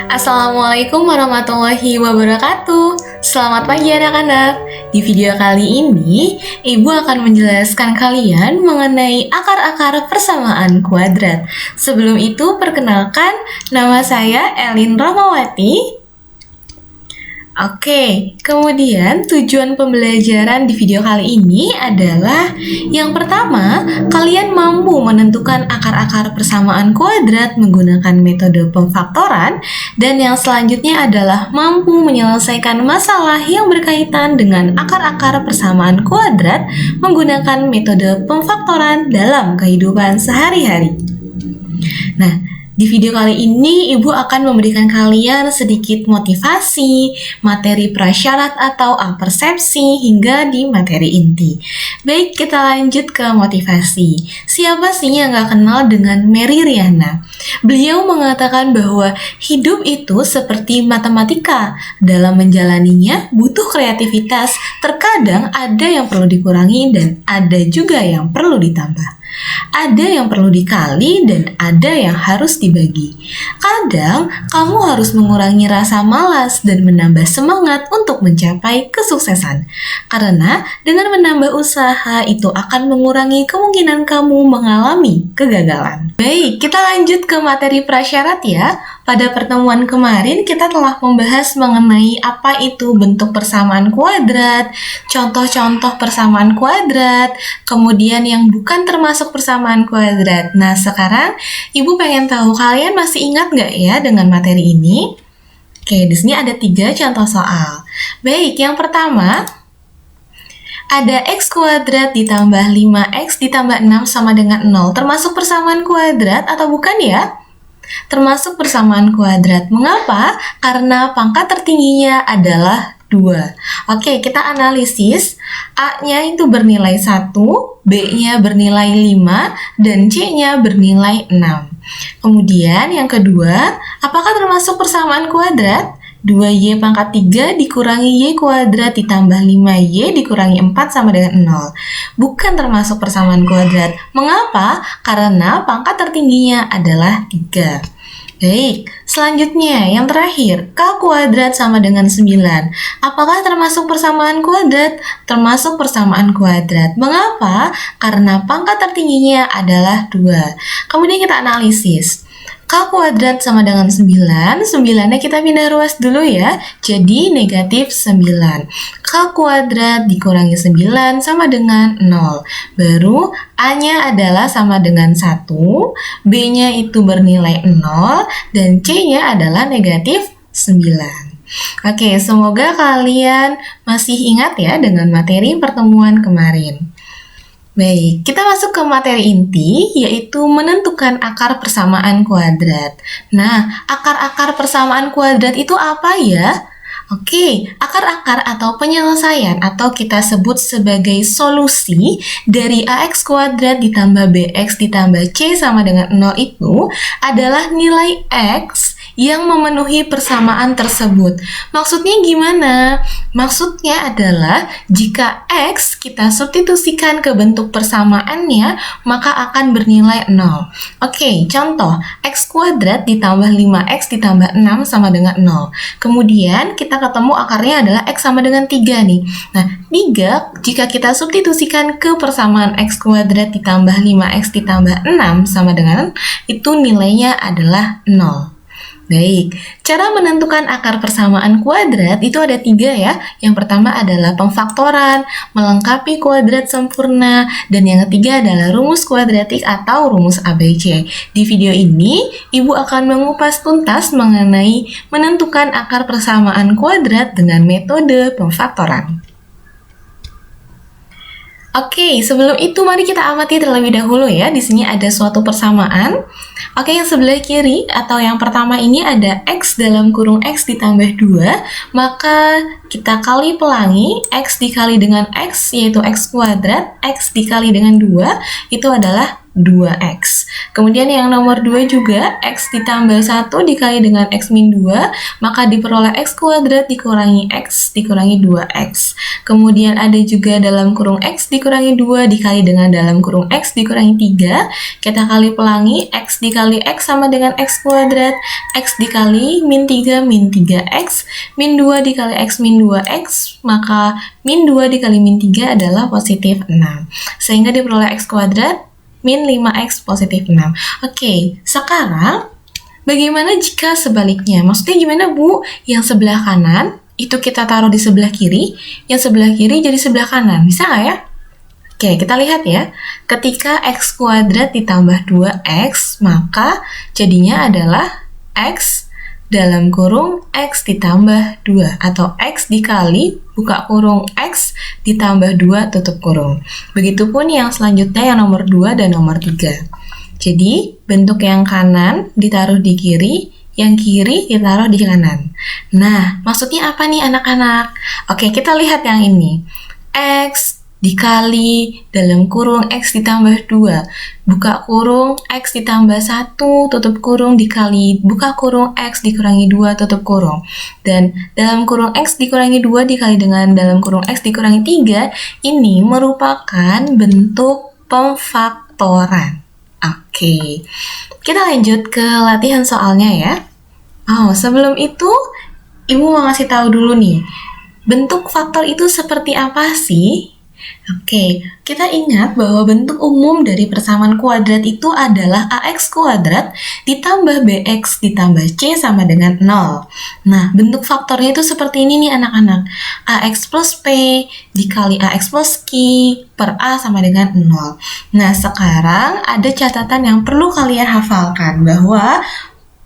Assalamualaikum warahmatullahi wabarakatuh. Selamat pagi anak-anak. Di video kali ini, Ibu akan menjelaskan kalian mengenai akar-akar persamaan kuadrat. Sebelum itu, perkenalkan, nama saya Elin Rahmawati. Oke, kemudian tujuan pembelajaran di video kali ini adalah yang pertama, kalian mampu menentukan akar-akar persamaan kuadrat menggunakan metode pemfaktoran, dan yang selanjutnya adalah mampu menyelesaikan masalah yang berkaitan dengan akar-akar persamaan kuadrat menggunakan metode pemfaktoran dalam kehidupan sehari-hari. Nah, di video kali ini, Ibu akan memberikan kalian sedikit motivasi, materi prasyarat atau apersepsi, hingga di materi inti. Baik, kita lanjut ke motivasi. Siapa sih yang gak kenal dengan Mary Riana? Beliau mengatakan bahwa hidup itu seperti matematika. Dalam menjalaninya, butuh kreativitas. Terkadang ada yang perlu dikurangi dan ada juga yang perlu ditambah. Ada yang perlu dikali dan ada yang harus dibagi. Kadang kamu harus mengurangi rasa malas dan menambah semangat untuk mencapai kesuksesan. Karena dengan menambah usaha itu akan mengurangi kemungkinan kamu mengalami kegagalan. Baik, kita lanjut ke materi prasyarat ya. Pada pertemuan kemarin kita telah membahas mengenai apa itu bentuk persamaan kuadrat, contoh-contoh persamaan kuadrat, kemudian yang bukan termasuk persamaan kuadrat. Nah, sekarang Ibu pengen tahu kalian masih ingat nggak ya dengan materi ini? Oke, di sini ada 3 contoh soal. Baik, yang pertama ada x kuadrat ditambah 5x ditambah 6 sama dengan 0. Termasuk persamaan kuadrat atau bukan ya? Termasuk persamaan kuadrat. Mengapa? Karena pangkat tertingginya adalah 2. Oke, kita analisis. A-nya itu bernilai 1, B-nya bernilai 5, dan C-nya bernilai 6. Kemudian yang kedua, apakah termasuk persamaan kuadrat? 2y pangkat 3 dikurangi y kuadrat ditambah 5y dikurangi 4 sama dengan 0. Bukan termasuk persamaan kuadrat. Mengapa? Karena pangkat tertingginya adalah 3. Baik, selanjutnya yang terakhir, k kuadrat sama dengan 9. Apakah termasuk persamaan kuadrat? Termasuk persamaan kuadrat. Mengapa? Karena pangkat tertingginya adalah 2. Kemudian kita analisis. K kuadrat sama dengan 9, 9-nya kita pindah ruas dulu ya, jadi negatif 9. K kuadrat dikurangi 9 sama dengan 0. Baru A-nya adalah sama dengan 1, B-nya itu bernilai 0, dan C-nya adalah negatif 9. Oke, semoga kalian masih ingat ya dengan materi pertemuan kemarin. Baik, kita masuk ke materi inti, yaitu menentukan akar persamaan kuadrat. Nah, akar-akar persamaan kuadrat itu apa ya? Oke, akar-akar atau penyelesaian atau kita sebut sebagai solusi dari ax kuadrat ditambah bx ditambah c sama dengan 0 itu adalah nilai x yang memenuhi persamaan tersebut. Maksudnya gimana? Maksudnya adalah jika x kita substitusikan ke bentuk persamaannya, maka akan bernilai 0. Oke, contoh, x kuadrat ditambah 5x ditambah 6 sama dengan 0. Kemudian kita ketemu akarnya adalah x sama dengan 3 nih. Nah, 3 jika kita substitusikan ke persamaan x kuadrat ditambah 5x ditambah 6 sama dengan, itu nilainya adalah 0. Baik, cara menentukan akar persamaan kuadrat itu ada 3 ya. Yang pertama adalah pemfaktoran, melengkapi kuadrat sempurna, dan yang ketiga adalah rumus kuadratik atau rumus ABC. Di video ini, Ibu akan mengupas tuntas mengenai menentukan akar persamaan kuadrat dengan metode pemfaktoran. Oke, sebelum itu mari kita amati terlebih dahulu ya. Di sini ada suatu persamaan. Oke, yang sebelah kiri atau yang pertama ini ada x dalam kurung x ditambah 2. Maka kita kali pelangi x dikali dengan x yaitu x kuadrat, x dikali dengan 2 itu adalah 2x. Kemudian yang nomor 2 juga, x ditambah 1 dikali dengan x min 2, maka diperoleh x kuadrat dikurangi x dikurangi 2x. Kemudian ada juga dalam kurung x dikurangi 2 dikali dengan dalam kurung x dikurangi 3. Kita kali pelangi, x dikali x sama dengan x kuadrat, x dikali min 3 min 3x, min 2 dikali x min 2x, maka min 2 dikali min 3 adalah positif 6. Sehingga diperoleh x kuadrat min 5x positif 6. Oke, sekarang bagaimana jika sebaliknya? Maksudnya gimana, Bu? Yang sebelah kanan itu kita taruh di sebelah kiri, yang sebelah kiri jadi sebelah kanan. Bisa nggak ya? Oke, kita lihat ya. Ketika x kuadrat ditambah 2x, maka jadinya adalah x dalam kurung x ditambah 2, atau x dikali buka kurung x ditambah 2 tutup kurung. Begitupun yang selanjutnya yang nomor 2 dan nomor 3. Jadi bentuk yang kanan ditaruh di kiri, yang kiri ditaruh di kanan. Nah, maksudnya apa nih anak-anak? Oke, kita lihat yang ini. X dikali dalam kurung x ditambah 2, buka kurung x ditambah 1 tutup kurung dikali buka kurung x dikurangi 2 tutup kurung, dan dalam kurung x dikurangi 2 dikali dengan dalam kurung x dikurangi 3 ini merupakan bentuk pemfaktoran. Oke, kita lanjut ke latihan soalnya ya. Sebelum itu Ibu mau ngasih tahu dulu nih, bentuk faktor itu seperti apa sih? Oke, kita ingat bahwa bentuk umum dari persamaan kuadrat itu adalah ax kuadrat ditambah bx ditambah c sama dengan 0. Nah, bentuk faktornya itu seperti ini nih anak-anak. Ax plus p dikali ax plus q per a sama dengan 0. Nah, sekarang ada catatan yang perlu kalian hafalkan, bahwa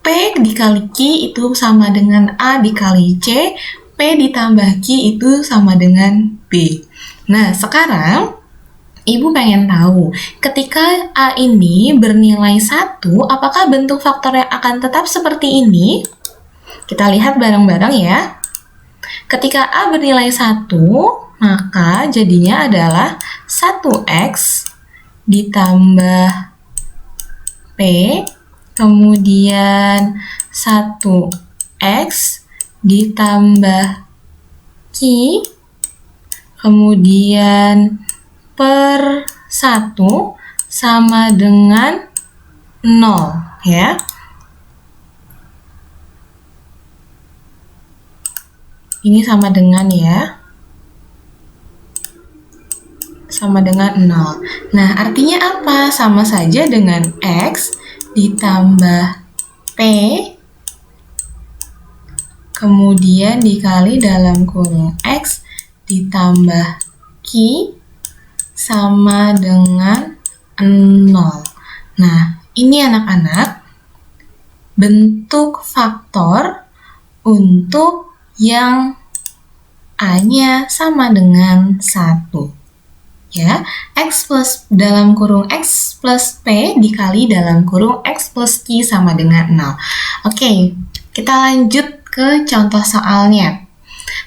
p dikali q itu sama dengan a dikali c, p ditambah q itu sama dengan b. Nah, sekarang Ibu pengen tahu, ketika A ini bernilai 1, apakah bentuk faktornya akan tetap seperti ini? Kita lihat bareng-bareng ya. Ketika A bernilai 1, maka jadinya adalah 1x ditambah P, kemudian 1x ditambah Q, kemudian per 1 sama dengan 0 ya. Ini sama dengan ya. Sama dengan 0. Nah, artinya apa? Sama saja dengan X ditambah P kemudian dikali dalam kurung X ditambah Q sama dengan 0. Nah, ini anak-anak bentuk faktor untuk yang A-nya sama dengan 1. Ya, X plus dalam kurung X plus P dikali dalam kurung X plus Q sama dengan 0. Oke, kita lanjut ke contoh soalnya.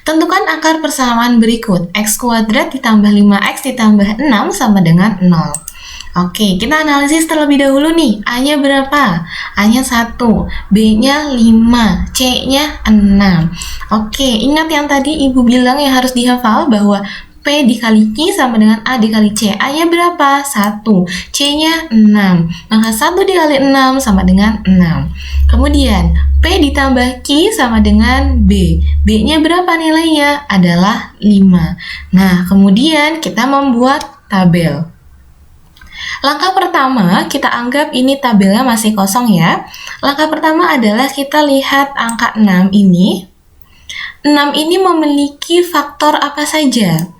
Tentukan akar persamaan berikut. X kuadrat ditambah 5x ditambah 6 sama dengan 0. Oke, kita analisis terlebih dahulu nih. A-nya berapa? A-nya 1, B-nya 5, C-nya 6. Oke, ingat yang tadi Ibu bilang yang harus dihafal bahwa P dikali Q sama dengan A dikali C. A-nya berapa? 1. C-nya 6. Maka 1 dikali 6 sama dengan 6. Kemudian, P ditambah Q sama dengan B. B-nya berapa nilainya? Adalah 5. Nah, kemudian kita membuat tabel. Langkah pertama, kita anggap ini tabelnya masih kosong ya. Langkah pertama adalah kita lihat angka 6 ini. 6 ini memiliki faktor apa saja?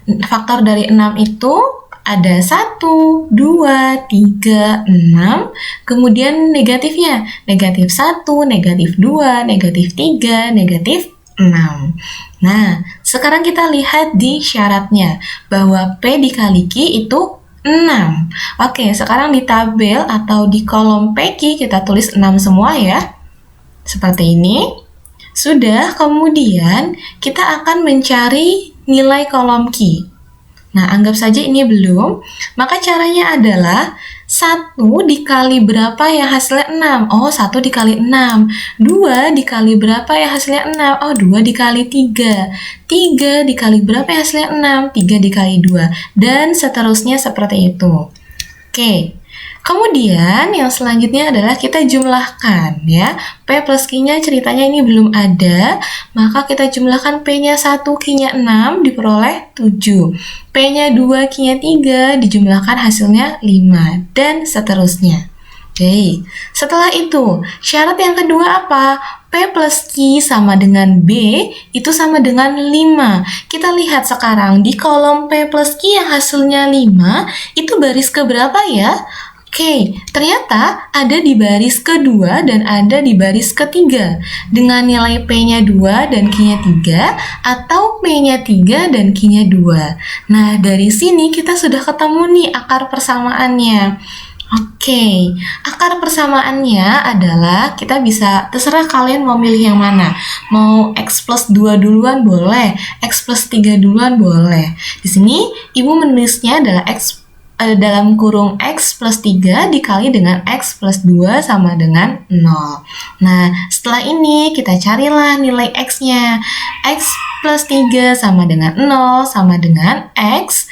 Faktor dari 6 itu ada 1, 2, 3, 6, kemudian negatifnya, negatif 1, negatif 2, negatif 3, negatif 6. Nah, sekarang kita lihat di syaratnya, bahwa P dikali Q itu 6. Oke, sekarang di tabel atau di kolom PQ kita tulis 6 semua ya. Seperti ini. Sudah, kemudian kita akan mencari nilai kolom Q. Nah, anggap saja ini belum. Maka caranya adalah 1 1 dikali berapa ya hasilnya 6? Oh, 1 dikali 6. 2 dikali berapa ya hasilnya 6? Oh, 2 dikali 3. 3 dikali berapa ya hasilnya 6? 3 dikali 2. Dan seterusnya seperti itu. Oke. Kemudian yang selanjutnya adalah kita jumlahkan ya. P plus Q-nya ceritanya ini belum ada, maka kita jumlahkan P-nya 1, Q-nya 6 diperoleh 7. P-nya 2, Q-nya 3 dijumlahkan hasilnya 5 dan seterusnya. Oke, setelah itu syarat yang kedua apa? P plus Q sama dengan B itu sama dengan 5. Kita lihat sekarang di kolom P plus Q yang hasilnya 5 itu baris keberapa ya? Oke, ternyata ada di baris kedua dan ada di baris ketiga dengan nilai P-nya 2 dan Q-nya 3 atau P-nya 3 dan Q-nya 2. Nah, dari sini kita sudah ketemu nih akar persamaannya. Oke, akar persamaannya adalah kita bisa, terserah kalian mau milih yang mana. Mau X plus 2 duluan boleh, X plus 3 duluan boleh. Di sini Ibu menulisnya adalah dalam kurung X plus 3 dikali dengan X plus 2 sama dengan 0. Nah, setelah ini kita carilah nilai X-nya. X plus 3 sama dengan 0 sama dengan X.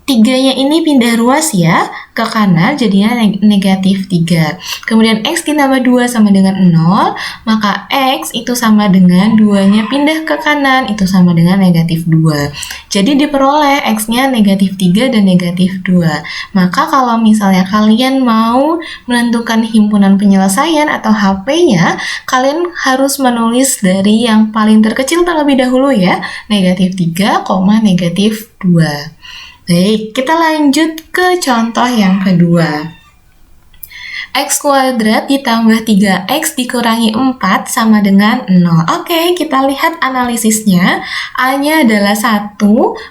3-nya ini pindah ruas ya, ke kanan jadinya negatif 3. Kemudian X ditambah 2 sama dengan 0, maka X itu sama dengan 2-nya pindah ke kanan, itu sama dengan negatif 2. Jadi diperoleh X-nya negatif 3 dan negatif 2. Maka kalau misalnya kalian mau menentukan himpunan penyelesaian atau HP-nya, kalian harus menulis dari yang paling terkecil terlebih dahulu ya, negatif 3, negatif 2. Baik, kita lanjut ke contoh yang kedua. X kuadrat ditambah 3X dikurangi 4 sama dengan 0. Oke, kita lihat analisisnya. A-nya adalah 1,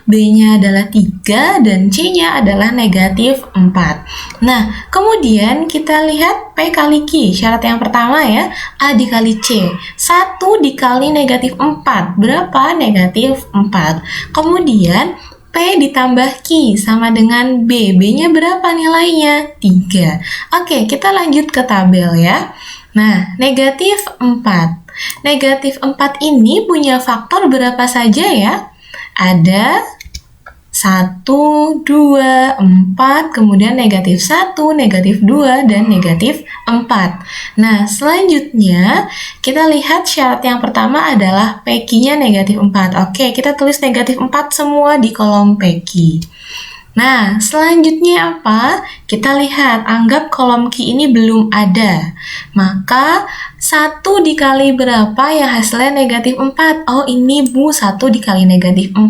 B-nya adalah 3, dan C-nya adalah negatif 4. Nah, kemudian kita lihat P kali Q. Syarat yang pertama ya, A dikali C. 1 dikali negatif 4. Berapa? Negatif 4. Kemudian P ditambah Q sama dengan B. B-nya berapa nilainya? 3. Oke, kita lanjut ke tabel ya. Nah, negatif 4. Negatif 4 ini punya faktor berapa saja ya? Ada 1, 2, 4, kemudian negatif 1, negatif 2, dan negatif 4. Nah, selanjutnya kita lihat syarat yang pertama adalah PQ-nya negatif 4. Oke, kita tulis negatif 4 semua di kolom PQ. Nah, selanjutnya apa? Kita lihat, anggap kolom Q ini belum ada. Maka 1 dikali berapa ya hasilnya negatif 4? Oh, ini Bu, 1 dikali negatif 4.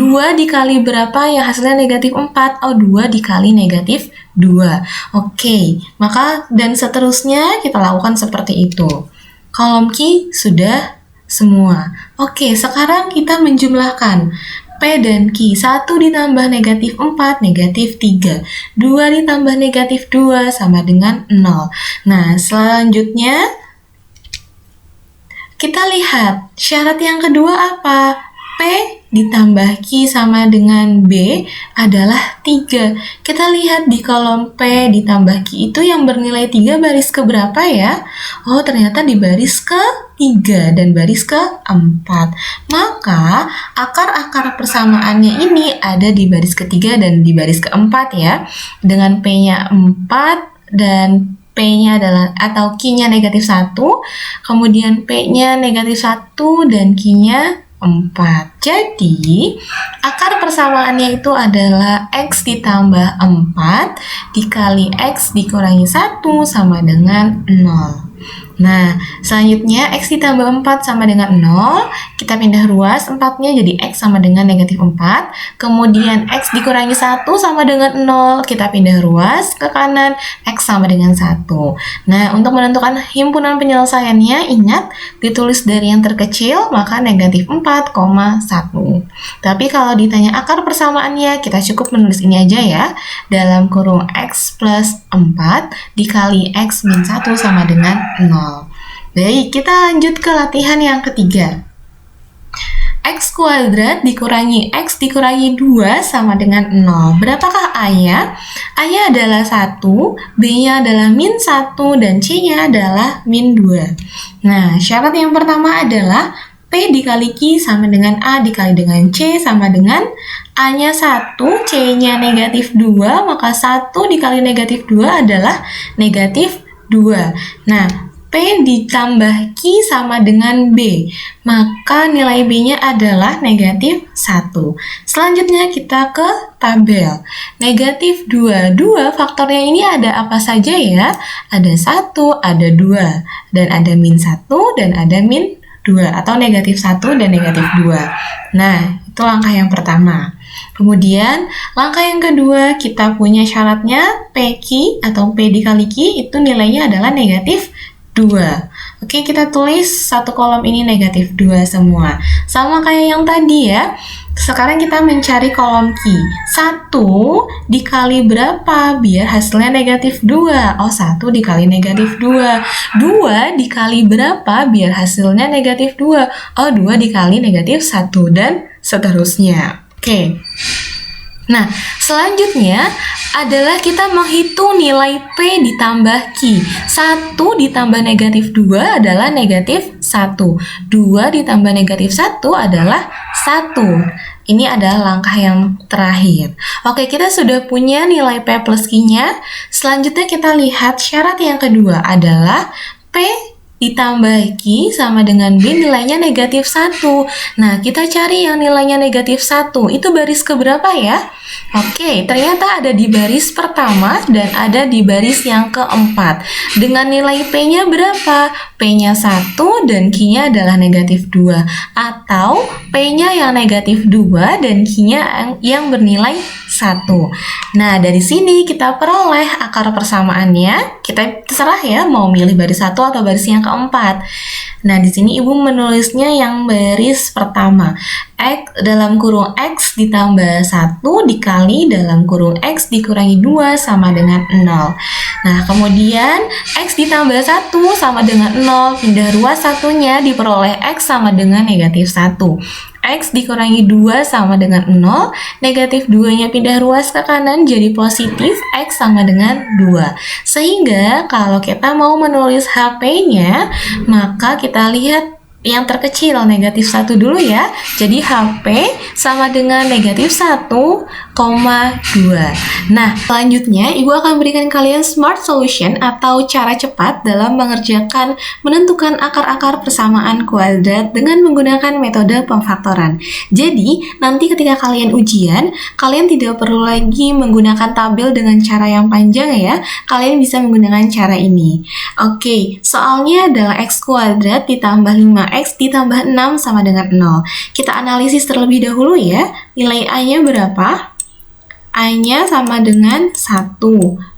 2 dikali berapa ya hasilnya negatif 4? Oh, 2 dikali negatif 2. Oke, maka dan seterusnya kita lakukan seperti itu. Kolom Q sudah semua. Oke, sekarang kita menjumlahkan P dan Q. 1 ditambah negatif 4, negatif 3. 2 ditambah negatif 2 sama dengan 0. Nah, selanjutnya kita lihat syarat yang kedua apa? P ditambah Q sama dengan B adalah 3. Kita lihat di kolom P ditambah Q itu yang bernilai 3 baris ke berapa ya? Oh, ternyata di baris ke-3 dan baris ke-4. Maka akar-akar persamaannya ini ada di baris ke-3 dan di baris ke-4 ya. Dengan P-nya 4 dan P-nya adalah atau Q-nya negatif 1, kemudian P-nya negatif 1 dan Q-nya 4. Jadi, akar persamaannya itu adalah X ditambah 4 dikali X dikurangi 1 sama dengan 0. Nah, selanjutnya X ditambah 4 sama dengan 0, kita pindah ruas, 4-nya jadi X sama dengan negatif 4, kemudian X dikurangi 1 sama dengan 0, kita pindah ruas ke kanan, X sama dengan 1. Nah, untuk menentukan himpunan penyelesaiannya, ingat, ditulis dari yang terkecil, maka negatif 4,1. Tapi kalau ditanya akar persamaannya, kita cukup menulis ini aja ya, dalam kurung X plus 4 dikali X min 1 sama dengan 0. Baik, kita lanjut ke latihan yang ketiga. X kuadrat dikurangi X dikurangi 2 sama dengan 0. Berapakah A-nya? A-nya adalah 1, B-nya adalah min 1, dan C-nya adalah min 2. Nah, syarat yang pertama adalah P dikali Q sama dengan A dikali dengan C sama dengan A-nya 1, C-nya negatif 2, maka 1 dikali negatif 2 adalah negatif 2. Nah, P ditambah Q sama dengan B, maka nilai B-nya adalah negatif 1. Selanjutnya kita ke tabel. Negatif 2. 2 faktornya ini ada apa saja ya? Ada 1, ada 2, dan ada min 1, dan ada min 2, atau negatif 1 dan negatif 2. Nah, itu langkah yang pertama. Kemudian, langkah yang kedua, kita punya syaratnya PQ atau P dikali Q itu nilainya adalah negatif 2. Oke, kita tulis satu kolom ini negatif 2 semua. Sama kayak yang tadi ya. Sekarang kita mencari kolom Q. 1 dikali berapa biar hasilnya negatif 2? Oh, 1 dikali negatif 2. 2 dikali berapa biar hasilnya negatif 2? Oh, 2 dikali negatif 1, dan seterusnya. Oke. Nah, selanjutnya adalah kita menghitung nilai P ditambah Q. 1 ditambah negatif 2 adalah negatif 1. 2 ditambah negatif 1 adalah 1. Ini adalah langkah yang terakhir. Oke, kita sudah punya nilai P plus Q-nya. Selanjutnya kita lihat syarat yang kedua adalah P ditambah Q sama dengan B nilainya negatif 1. Nah, kita cari yang nilainya negatif 1. Itu baris keberapa ya? Oke, ternyata ada di baris pertama dan ada di baris yang keempat. Dengan nilai P-nya berapa? P-nya 1 dan Q-nya adalah negatif 2. Atau P-nya yang negatif 2 dan Q-nya yang bernilai 1. Nah, dari sini kita peroleh akar persamaannya. Kita terserah ya mau milih baris 1 atau baris yang keempat. Nah, di sini Ibu menulisnya yang baris pertama. X dalam kurung X ditambah 1 dikali dalam kurung X dikurangi 2 sama dengan 0. Nah, kemudian X ditambah 1 sama dengan 0, pindah ruas satunya diperoleh X sama dengan negatif 1. X dikurangi 2 sama dengan 0, negatif 2-nya pindah ruas ke kanan jadi positif, X sama dengan 2. Sehingga kalau kita mau menulis HP-nya, maka kita lihat yang terkecil negatif 1 dulu ya. Jadi HP sama dengan negatif 1,2. Nah, selanjutnya Ibu akan berikan kalian smart solution atau cara cepat dalam menentukan akar-akar persamaan kuadrat dengan menggunakan metode pemfaktoran. Jadi, nanti ketika kalian ujian, kalian tidak perlu lagi menggunakan tabel dengan cara yang panjang ya. Kalian bisa menggunakan cara ini. Oke, soalnya adalah X kuadrat ditambah 5X ditambah 6 sama dengan 0. Kita analisis terlebih dahulu ya. Nilai A-nya berapa? A-nya sama dengan 1,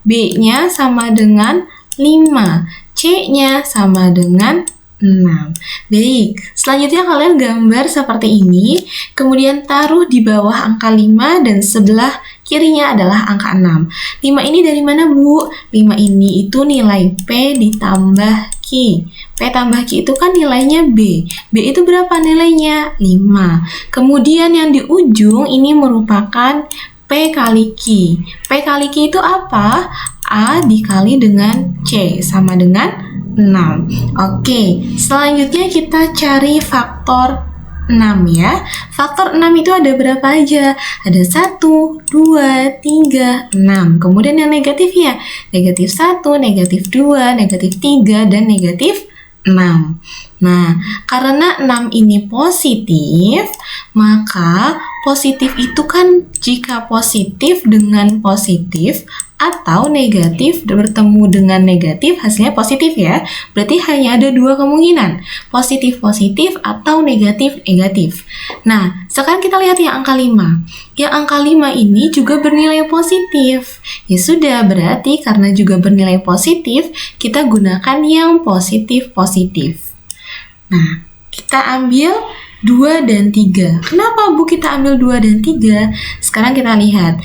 B-nya sama dengan 5, C-nya sama dengan 6. Baik, selanjutnya kalian gambar seperti ini, kemudian taruh di bawah angka 5 dan sebelah kirinya adalah angka 6. 5 ini dari mana, Bu? 5 ini itu nilai P ditambah Q. P tambah Q itu kan nilainya B. B itu berapa nilainya? 5. Kemudian yang di ujung ini merupakan P kali Q. P kali Q itu apa? A dikali dengan C sama dengan 6. Oke, selanjutnya kita cari faktor 6 ya. Faktor 6 itu ada berapa aja? Ada 1, 2, 3, 6. Kemudian yang negatifnya, negatif 1, negatif 2, negatif 3, dan negatif 6. Nah, karena 6 ini positif, maka positif itu kan jika positif dengan positif atau negatif bertemu dengan negatif hasilnya positif ya. Berarti hanya ada dua kemungkinan, positif-positif atau negatif-negatif. Nah, sekarang kita lihat yang angka 5. Yang angka 5 ini juga bernilai positif. Ya sudah, berarti karena juga bernilai positif, kita gunakan yang positif-positif. Nah, kita ambil 2 dan 3. Kenapa Bu kita ambil 2 dan 3? Sekarang kita lihat.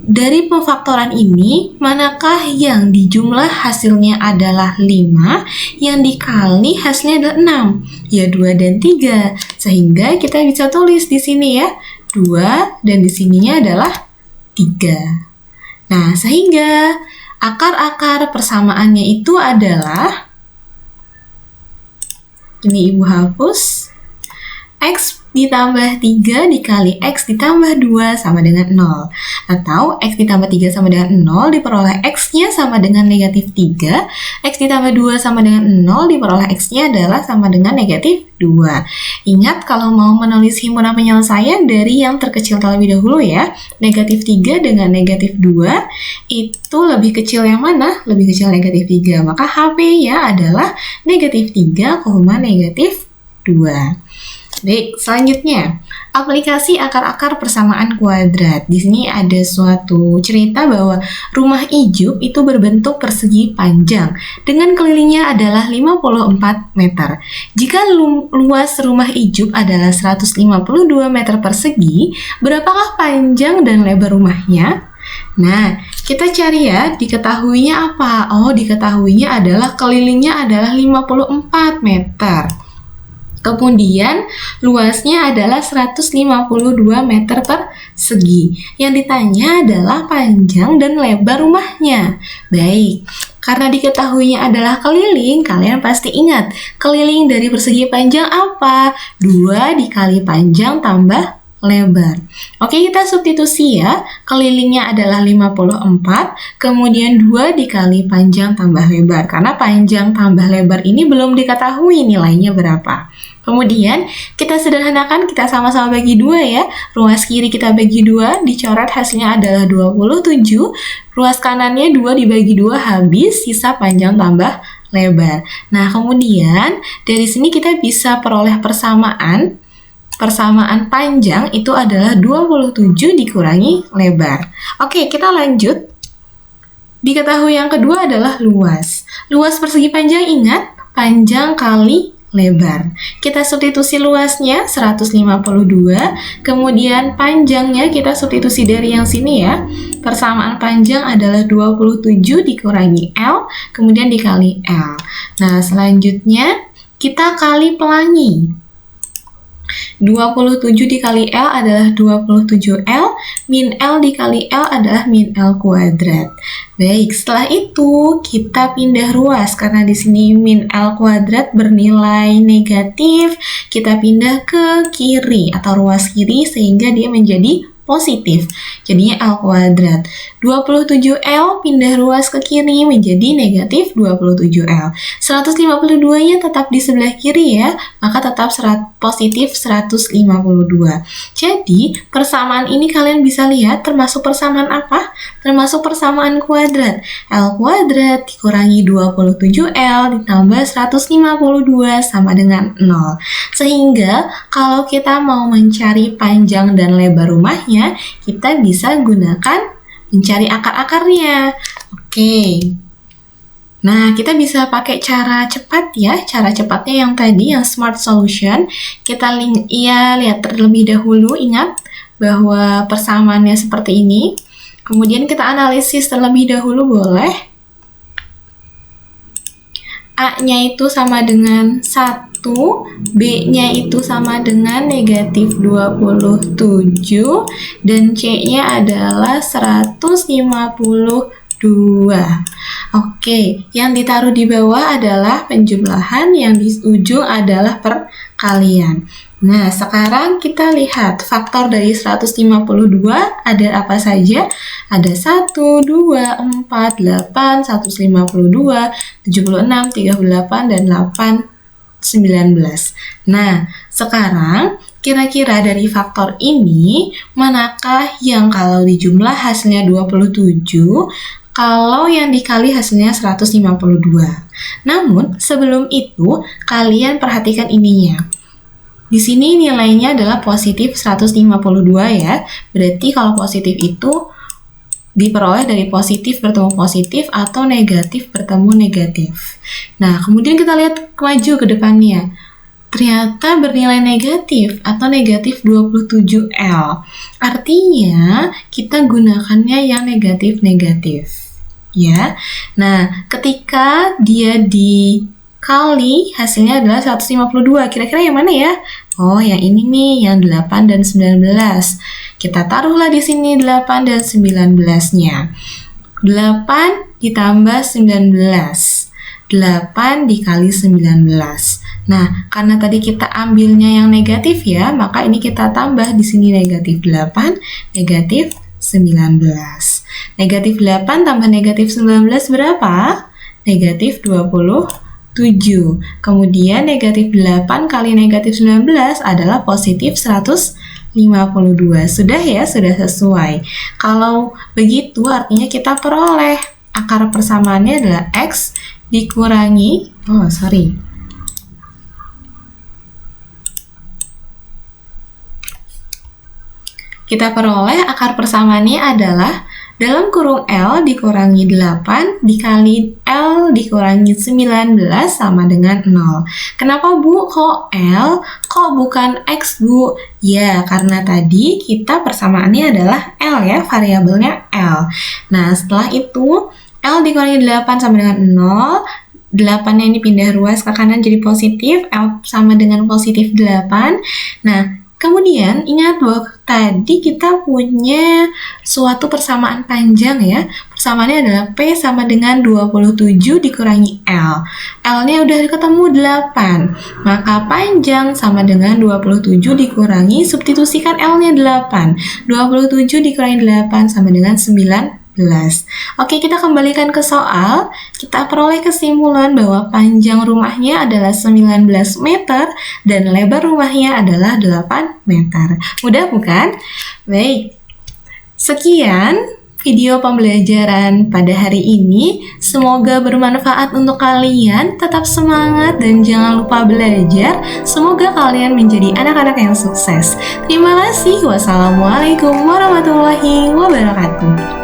Dari pemfaktoran ini, manakah yang dijumlah hasilnya adalah 5, yang dikali hasilnya adalah 6? Ya 2 dan 3. Sehingga kita bisa tulis di sini ya, 2 dan di sininya adalah 3. Nah, sehingga akar-akar persamaannya itu adalah, ini Ibu hapus, X ditambah 3 dikali X ditambah 2 sama dengan 0. Atau X ditambah 3 sama dengan 0 diperoleh X-nya sama dengan negatif 3. X ditambah 2 sama dengan 0 diperoleh X-nya adalah sama dengan negatif 2. Ingat kalau mau menulis himpunan penyelesaian dari yang terkecil terlebih dahulu ya. Negatif 3 dengan negatif 2 itu lebih kecil yang mana? Lebih kecil negatif 3. Maka HP-nya adalah negatif 3, negatif 2. Baik, selanjutnya aplikasi akar-akar persamaan kuadrat. Di sini ada suatu cerita bahwa rumah Ijup itu berbentuk persegi panjang dengan kelilingnya adalah 54 meter. Jika luas rumah Ijup adalah 152 meter persegi, berapakah panjang dan lebar rumahnya? Nah, kita cari ya, diketahuinya apa? Oh, diketahuinya adalah kelilingnya adalah 54 meter. Kemudian luasnya adalah 152 meter persegi. Yang ditanya adalah panjang dan lebar rumahnya. Baik, karena diketahuinya adalah keliling, kalian pasti ingat keliling dari persegi panjang apa? 2 dikali panjang tambah lebar. Oke, kita substitusi ya. Kelilingnya adalah 54, kemudian 2 dikali panjang tambah lebar. Karena panjang tambah lebar ini belum diketahui nilainya berapa. Kemudian kita sederhanakan, kita sama-sama bagi 2 ya. Ruas kiri kita bagi 2, dicoret hasilnya adalah 27. Ruas kanannya 2 dibagi 2 habis, sisa panjang tambah lebar. Nah, kemudian dari sini kita bisa peroleh persamaan panjang itu adalah 27 dikurangi lebar. Oke, kita lanjut. Diketahui yang kedua adalah luas. Luas persegi panjang, ingat, panjang kali lebar. Kita substitusi luasnya 152, kemudian panjangnya kita substitusi dari yang sini ya. Persamaan panjang adalah 27 dikurangi L, kemudian dikali L. Nah, selanjutnya kita kali pelangi. 27 dikali L adalah 27L, min L dikali L adalah min L kuadrat. Baik, setelah itu kita pindah ruas karena di sini min L kuadrat bernilai negatif, kita pindah ke kiri atau ruas kiri sehingga dia menjadi positif. Jadinya L kuadrat. 27L pindah ruas ke kiri menjadi negatif 27L. 152-nya tetap di sebelah kiri ya, maka tetap positif 152. Jadi, persamaan ini kalian bisa lihat termasuk persamaan apa? Termasuk persamaan kuadrat. L kuadrat dikurangi 27L ditambah 152 sama dengan 0. Sehingga, kalau kita mau mencari panjang dan lebar rumahnya, kita bisa gunakan mencari akar-akarnya. Oke. Nah, kita bisa pakai cara cepat ya. Cara cepatnya yang tadi, yang smart solution. Kita lihat terlebih dahulu, ingat bahwa persamaannya seperti ini. Kemudian kita analisis terlebih dahulu boleh. A-nya itu sama dengan 1. B-nya itu sama dengan negatif 27, dan C-nya adalah 152. Oke, yang ditaruh di bawah adalah penjumlahan, yang di ujung adalah perkalian. Nah, sekarang kita lihat faktor dari 152 ada apa saja? Ada 1, 2, 4, 8, 152, 76, 38, dan 8, 19. Nah, sekarang kira-kira dari faktor ini, manakah yang kalau dijumlah hasilnya 27, kalau yang dikali hasilnya 152. Namun, sebelum itu, kalian perhatikan ininya. Di sini nilainya adalah positif 152 ya. Berarti kalau positif itu diperoleh dari positif bertemu positif atau negatif bertemu negatif. Nah, kemudian kita lihat maju ke depannya. ternyata bernilai negatif atau negatif 27L. Artinya kita gunakannya yang negatif-negatif. Ya. Nah, ketika dia dikali hasilnya adalah 152. Kira-kira yang mana ya? Oh, yang ini nih, yang 8 dan 19. Kita taruhlah di sini 8 dan 19-nya. 8 ditambah 19. 8 dikali 19. Nah, karena tadi kita ambilnya yang negatif ya, maka ini kita tambah di sini negatif 8, negatif 19. Negatif 8 tambah negatif 19 berapa? Negatif 27. Kemudian negatif 8 kali negatif 19 adalah positif 152. Sudah ya, sudah sesuai. Kalau begitu artinya kita peroleh akar persamaannya adalah X dikurangi, kita peroleh akar persamaannya adalah dalam kurung L dikurangi 8 dikali L dikurangi 19 sama dengan 0. Kenapa Bu? Kok L? Kok bukan X Bu? Ya, karena tadi kita persamaannya adalah L ya, variabelnya L. Nah, setelah itu L dikurangi 8 sama dengan 0. 8-nya ini pindah ruas ke kanan jadi positif, L sama dengan positif 8. Nah, kemudian ingat bahwa tadi kita punya suatu persamaan panjang ya. Persamaannya adalah P sama dengan 27 dikurangi L. L-nya udah ketemu 8. Maka panjang sama dengan 27 dikurangi, substitusikan L-nya 8. 27 dikurangi 8 sama dengan 19. Oke, kita kembalikan ke soal. Kita peroleh kesimpulan bahwa panjang rumahnya adalah 19 meter dan lebar rumahnya adalah 8 meter. Mudah bukan? Baik. Sekian video pembelajaran pada hari ini. Semoga bermanfaat untuk kalian. Tetap semangat dan jangan lupa belajar. Semoga kalian menjadi anak-anak yang sukses. Terima kasih. Wassalamualaikum warahmatullahi wabarakatuh.